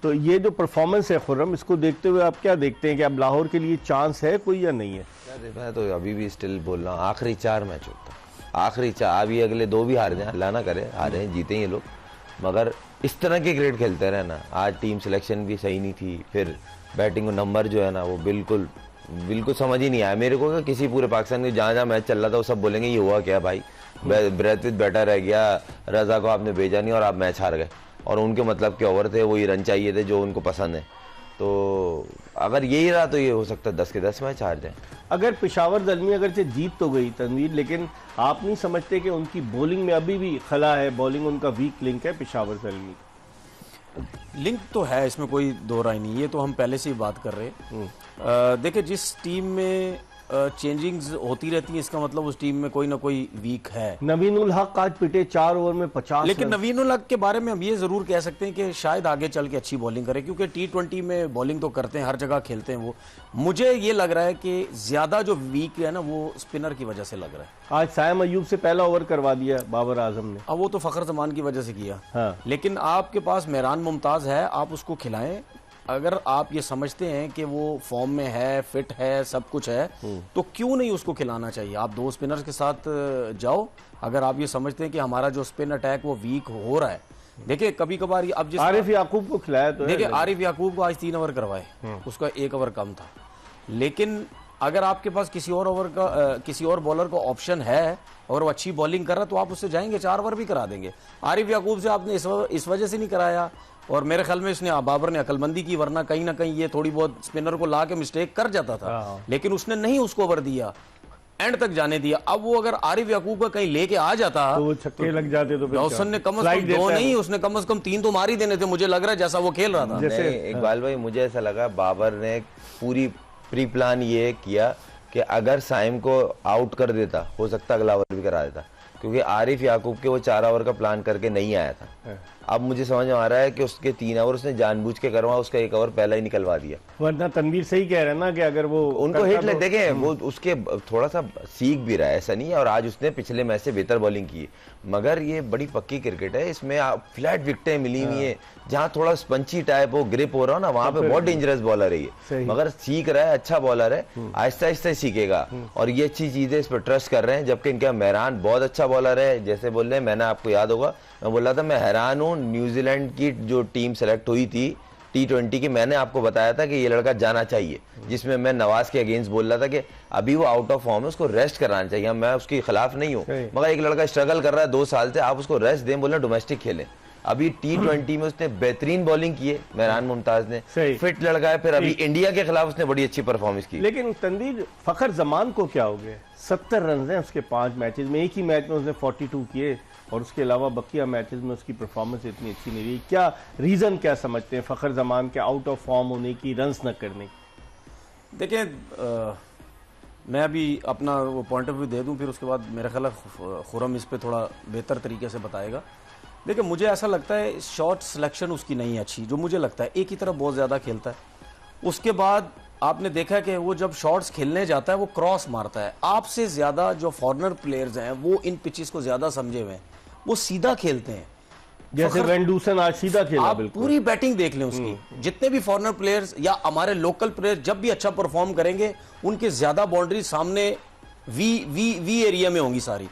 तो ये जो परफॉर्मेंस है खुर्रम, इसको देखते हुए आप क्या देखते हैं कि अब लाहौर के लिए चांस है कोई या नहीं है? मैं तो अभी भी स्टिल बोल रहा हूँ, आखिरी 4 मैच होता है, आखिरी 4, अभी अगले 2 भी हार जाए, अल्लाह ना करे हारे हैं, जीते ये लोग, मगर इस तरह के क्रिकेट खेलते रहे ना। आज टीम सिलेक्शन भी सही नहीं थी, फिर बैटिंग नंबर जो है ना वो बिल्कुल समझ ही नहीं आया मेरे को कि किसी पूरे पाकिस्तान में जहाँ मैच चल रहा था वो सब बोलेंगे ये हुआ क्या भाई, ब्रेथविथ बैटर रह गया, रजा को आपने भेजा नहीं और आप मैच हार गए, और उनके मतलब के ओवर थे, वही रन चाहिए थे जो उनको पसंद है। तो अगर यही रहा तो ये हो सकता है 10 के 10 मैच हार जाए। अगर पेशावर ज़ल्मी अगरचे जीत तो गई तनवीर, लेकिन आप नहीं समझते कि उनकी बॉलिंग में अभी भी खला है, बॉलिंग उनका वीक लिंक है पेशावर ज़ल्मी? लिंक तो है, इसमें कोई दो राय नहीं, ये तो हम पहले से ही बात कर रहे हैं। देखिए, जिस टीम में चेंजिंग्स होती रहती है, इसका मतलब उस टीम में कोई ना कोई वीक है। नवीनुल हक आज पिटे 4 ओवर में 50, लेकिन नवीनुल हक के बारे में हम ये जरूर कह सकते हैं कि शायद आगे चल के अच्छी बॉलिंग करे, क्योंकि T20 में बॉलिंग तो करते हैं, हर जगह खेलते हैं वो। मुझे ये लग रहा है कि ज्यादा जो वीक है ना वो स्पिनर की वजह से लग रहा है। आज सायम अयूब से पहला ओवर करवा दिया बाबर आजम ने। अब वो तो फखर जमान की वजह से किया, हाँ। लेकिन आपके पास मेहरान मुमताज है, आप उसको खिलाएं। अगर आप ये समझते हैं कि वो फॉर्म में है, फिट है, सब कुछ है, तो क्यों नहीं उसको खिलाना चाहिए? आप 2 स्पिनर्स के साथ जाओ। अगर आप ये समझते हैं कि हमारा जो स्पिन अटैक वो वीक हो रहा है, देखिए कभी कभार अब जिस आरिफ याकूब को खिलाया तो देखिए, आरिफ याकूब को आज 3 ओवर करवाए, उसका 1 ओवर कम था। लेकिन अगर आपके पास किसी और बॉलर का ऑप्शन है और वो अच्छी बॉलिंग कर रहा है तो आप उससे जाएंगे, 4 ओवर भी करा देंगे। आरिफ याकूब से आपने इस वजह से नहीं कराया, और मेरे ख्याल में इसने बाबर ने अकलमंदी की, वरना कहीं ना कहीं ये थोड़ी बहुत स्पिनर को ला के मिस्टेक कर जाता था, लेकिन उसने नहीं उसको ओवर दिया, एंड तक जाने दिया। अब वो अगर आरिफ याकूब का कहीं लेके आ जाता तो वो छक्के लग जाते, तो डॉसन ने कम से कम 2 नहीं, उसने कम से कम 3 तो मार ही देने थे, मुझे लग रहा है, जैसा वो खेल रहा था। जैसे इकबाल भाई, मुझे ऐसा लगा बाबर ने पूरी प्री प्लान ये किया कि अगर साइम को आउट कर देता, हो सकता अगला ओवर भी करा देता, क्योंकि आरिफ याकूब के वो 4 ओवर का प्लान करके नहीं आया था। अब मुझे समझ में आ रहा है कि उसके 3 ओवर उसने जानबूझ के करवा, उसका 1 ओवर पहला ही निकलवा दिया। वरना तनवीर सही कह रहे हैं ना कि अगर वो उनको हिट ले, देखे वो उसके थोड़ा सा सीख भी रहा है, ऐसा नहीं है, और आज उसने पिछले मैच से बेहतर बॉलिंग की, मगर ये बड़ी पक्की क्रिकेट है, इसमें फ्लैट विकेटें मिली हुई है, जहाँ थोड़ा स्पंची टाइप हो, ग्रिप हो रहा हो ना, वहां पे बहुत डेंजरस बॉलर है ये, मगर सीख रहा है, अच्छा बॉलर है, आहिस्ता आहिस्ता सीखेगा, और ये अच्छी चीज है, इस पर ट्रस्ट कर रहे हैं। जबकि इनका मेहरान बहुत अच्छा बॉलर है, जैसे बोल रहे हैं, मैंने आपको याद होगा मैं बोल रहा था, मैं हैरान हूँ, न्यूजीलैंड की जो टीम सेलेक्ट हुई थी T20 की, मैंने आपको बताया था कि ये लड़का जाना चाहिए, जिसमें मैं नवाज के अगेंस्ट बोल रहा था कि अभी वो आउट ऑफ फॉर्म है, उसको रेस्ट कराना चाहिए। मैं उसके खिलाफ नहीं हूँ, मगर एक लड़का स्ट्रगल कर रहा है 2 साल से, आप उसको रेस्ट दें, बोले डोमेस्टिक खेले। अभी T20 में उसने बेहतरीन बॉलिंग की है, मेहरान मुमताज ने, फिट लड़का है, फिर अभी इंडिया के खिलाफ उसने बड़ी अच्छी परफॉर्मेंस की। लेकिन तनवीर, फखर जमान को क्या हो गया? 70 रन हैं उसके 5 मैचेस में, एक ही मैच में उसने 42 किए, और उसके अलावा बकिया मैचेस में उसकी परफॉर्मेंस इतनी अच्छी नहीं रही। क्या रीजन क्या समझते हैं फखर जमान के आउट ऑफ फॉर्म होने की, रन्स न करने की? देखिए, मैं अभी अपना वो पॉइंट ऑफ व्यू दे दूं, फिर उसके बाद मेरा ख्याल है खुरम इस पे थोड़ा बेहतर तरीके से बताएगा। देखिए, मुझे ऐसा लगता है शॉट सिलेक्शन उसकी नहीं अच्छी, जो मुझे लगता है एक ही तरफ बहुत ज़्यादा खेलता है। उसके बाद आपने देखा कि वो जब शॉट्स खेलने जाता है वो क्रॉस मारता है। आपसे ज़्यादा जो फॉरनर प्लेयर्स हैं वो इन पिचेस को ज़्यादा समझे हुए हैं, वो सीधा खेलते हैं। जैसे वेंडूसन आज सीधा खेला, आप पूरी बैटिंग देख लें उसकी, जितने भी फॉरनर प्लेयर्स या हमारे लोकल प्लेयर्स जब भी अच्छा परफॉर्म करेंगे, उनके ज्यादा बाउंड्री सामने वी एरिया में होंगी सारी।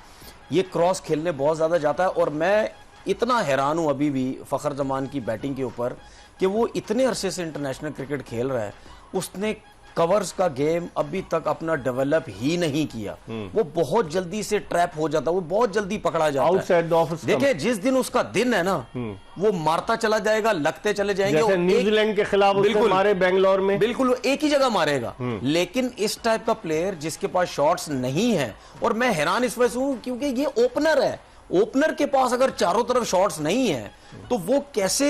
ये क्रॉस खेलने बहुत ज्यादा जाता है, और मैं इतना हैरान हूं अभी भी फखर जमान की बैटिंग के ऊपर कि वो इतने अरसे से इंटरनेशनल क्रिकेट खेल रहा है, उसने कवर्स का गेम अभी तक अपना डेवलप ही नहीं किया। वो बहुत जल्दी से ट्रैप हो जाता है, वो बहुत जल्दी पकड़ा जाता है आउटसाइड द ऑफिस। देखिए, जिस दिन उसका दिन है ना, वो मारता चला जाएगा, लगते चले जाएंगे। जैसे न्यूजीलैंड के खिलाफ उसने मारे बेंगलोर में, बिल्कुल एक ही जगह मारेगा। लेकिन इस टाइप का प्लेयर जिसके पास शॉट्स नहीं है, और मैं हैरान इस वजह से हूं क्योंकि ये ओपनर है, ओपनर के पास अगर चारों तरफ शॉट्स नहीं है तो वो कैसे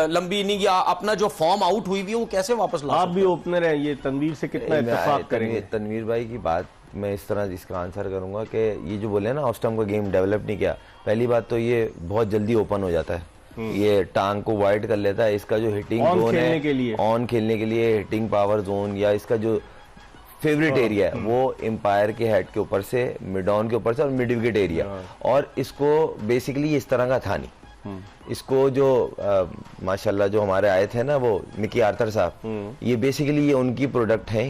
लंबी इनिंग या अपना जो फॉर्म आउट हुई है वो कैसे वापस ला? आप भी ओपनर हैं, ये तनवीर से कितना इत्तेफाक करेंगे? तनवीर भाई की बात मैं इस तरह इसका आंसर करूंगा कि ये जो बोले ना ऑफ स्टंप का गेम डेवलप नहीं किया, पहली बात तो ये बहुत जल्दी ओपन हो जाता है, ये टांग को वाइड कर लेता है। इसका जो हिटिंग जोन है ऑन खेलने के लिए, हिटिंग पावर जोन या इसका जो फेवरेट एरिया है वो एम्पायर के हेड के ऊपर से, मिड ऑन के ऊपर से और मिड विकेट एरिया, और इसको बेसिकली इस तरह का था नहीं, इसको जो माशाल्लाह जो हमारे आए थे ना, वो मिकी आर्थर साहब, ये बेसिकली ये उनकी प्रोडक्ट है।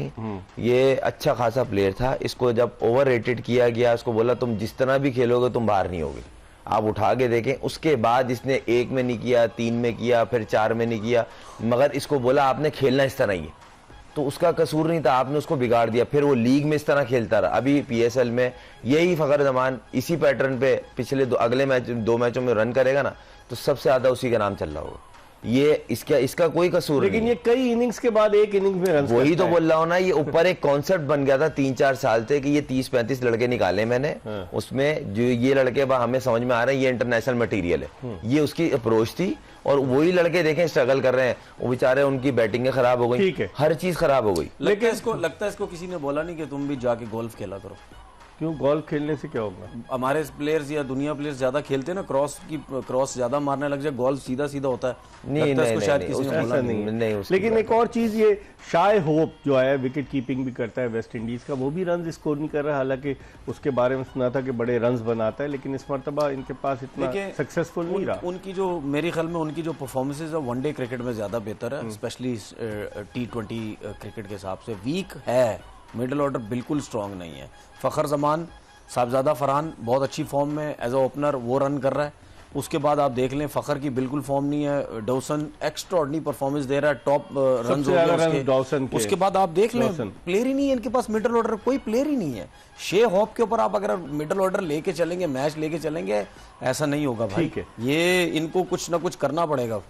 ये अच्छा खासा प्लेयर था, इसको जब ओवर रेटेड किया गया, इसको बोला तुम जिस तरह भी खेलोगे तुम बाहर नहीं होगे, आप उठा के देखें। उसके बाद इसने 1 में नहीं किया, 3 में किया, फिर 4 में नहीं किया, मगर इसको बोला आपने खेलना इस तरह ही है, तो उसका कसूर नहीं था, आपने उसको बिगाड़ दिया। फिर वो लीग में इस तरह खेलता रहा। अभी पीएसएल में यही फखर जमान इसी पैटर्न पे पिछले अगले मैच 2 मैचों में रन करेगा ना, तो सबसे ज्यादा उसी का नाम चल रहा होगा। ये इसका कोई कसूर नहीं। लेकिन ये कई इनिंग्स के बाद एक इनिंग्स में रन, वही तो बोल रहा हूँ ना, ये ऊपर एक कॉन्सेप्ट बन गया था 3-4 साल से कि ये 30-35 लड़के निकाले मैंने, उसमें जो ये लड़के हमें समझ में आ रहे हैं ये इंटरनेशनल मटेरियल है, ये उसकी अप्रोच थी। और वही लड़के देखें स्ट्रगल कर रहे हैं, वो बेचारे उनकी बैटिंग खराब हो गई, हर चीज खराब हो गई। लेकिन लगता है इसको किसी ने बोला नहीं कि तुम भी जाके गोल्फ खेला करो। क्यों? गोल्फ खेलने से क्या होगा? हमारे प्लेयर्स या दुनिया प्लेयर्स ज्यादा खेलते हैं ना, क्रॉस ज्यादा मारने लग जाए, गोल्फ सीधा सीधा होता है। नहीं। लेकिन एक और चीज, ये शाय होप जो है विकेट कीपिंग भी करता है वेस्ट इंडीज का, वो भी रन स्कोर नहीं कर रहा। हालांकि उसके बारे में सुना था कि बड़े रन बनाता है, लेकिन इस मरतबा इनके पास इतना सक्सेसफुल नहीं रहा। उनकी जो मेरे ख्याल में उनकी जो परफॉर्मेंसेज है वनडे क्रिकेट में ज्यादा बेहतर है, स्पेशली T20 क्रिकेट के हिसाब से वीक है। मिडिल ऑर्डर बिल्कुल स्ट्रांग नहीं है। फखर जमान, साहबजादा फरहान बहुत अच्छी फॉर्म में एज अ ओपनर वो रन कर रहा है। उसके बाद आप देख लें फखर की बिल्कुल फॉर्म नहीं है। डॉसन एक्स्ट्राऑर्डिनरी परफॉर्मेंस दे रहा है, टॉप रन हो। उसके बाद आप देख लें प्लेयर ही नहीं है इनके पास, मिडिल ऑर्डर कोई प्लेयर ही नहीं है। शे हॉप के ऊपर आप अगर मिडिल ऑर्डर लेके चलेंगे, मैच लेके चलेंगे, ऐसा नहीं होगा भाई। ये इनको कुछ ना कुछ करना पड़ेगा।